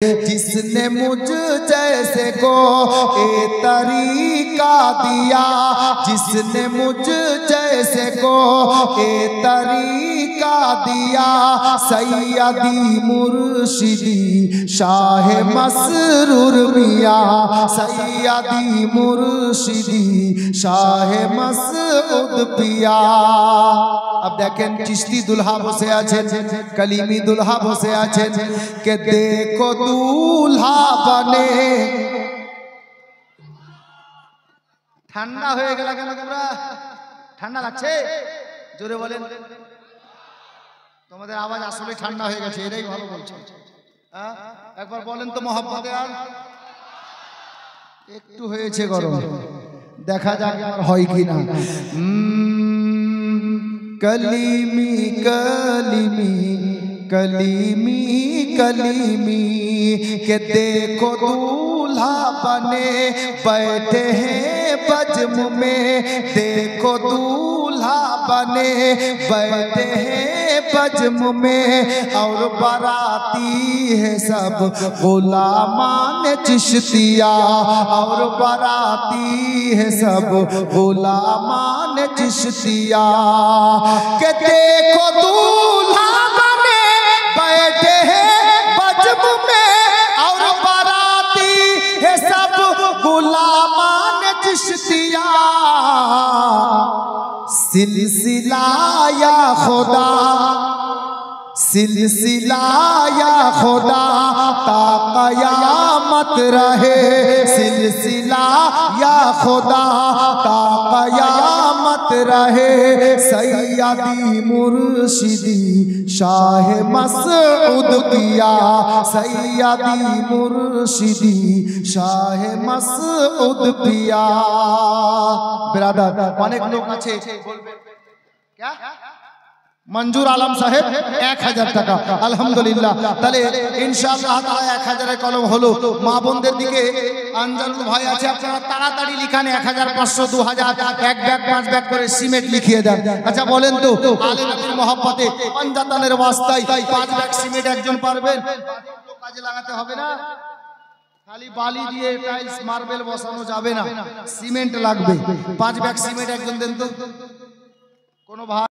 जिसने मुझ जैसे को ए तरीका दिया, जिसने मुझ जैसे को ए तरीका दिया, सैयदी मुर्शिदी शाह मसरूर मियां, सैयदी मुर्शिदी शाह मसऊद पिया। अब देखें चिश्ती दुल्हा बसे आছেন, कलीमी दुल्हा बसे आছেন के देखो दूल्हा बने। ঠান্ডা হয়ে গেল কেন তোমরা? ঠান্ডা লাগছে? জোরে বলেন। তোমাদের আওয়াজ আসলে ঠান্ডা হয়ে গেছে, এটাই ভালো বলছো। হ্যাঁ একবার বলেন তো মহব্বতে। আর একটু হয়েছে গরম, দেখা যাক আর হয় কিনা। कलीमी कलीमी कलीमी कलीमी के देखो दूल्हा बने बैठे हैं बज्म में, देखो दूल्हा बने बैठे हैं बज्म में, और बाराती है सब गुलामान चिश्तिया, और बाराती है सब गुलामान चिश्तिया। के देखो दूल्हा बने बैठे हैं बज्म में, और बाराती है सब गुलामान चिश्तिया। सिलसिला या खुदा, सिलसिला या खुदा ता क़यामत रहे, सिलसिला या खुदा ता क़यामत रहे, सैयदी मुर्शिदी शाह मसऊद किया, सैयदी मुर्शिदी शाह मसऊद पिया। बिरादर अनेक लोग আছে বলবেন क्या मंजूर आलम साहेब 1000 টাকা আলহামদুলিল্লাহ। তাহলে ইনশাআল্লাহ তাআলা 1000 এর কলম হলো। মা বোনদের দিকে আনজানুল ভাই আছে, আপনারা তাড়াতাড়ি লিখান 1000 500 2000 এক ব্যাগ 5 ব্যাগ করে সিমেন্ট লিখিয়ে দেন। আচ্ছা বলেন তো আলে নবীর মহব্বতে পাঞ্জাতানের ওয়াস্তায় 5 ব্যাগ সিমেন্ট একজন পারবেন? কাজে লাগাতে হবে না, খালি বালি দিয়ে টাইলস মার্বেল বসানো যাবে না, সিমেন্ট লাগবে। 5 ব্যাগ সিমেন্ট একজন দেন তো। কোনো ভাই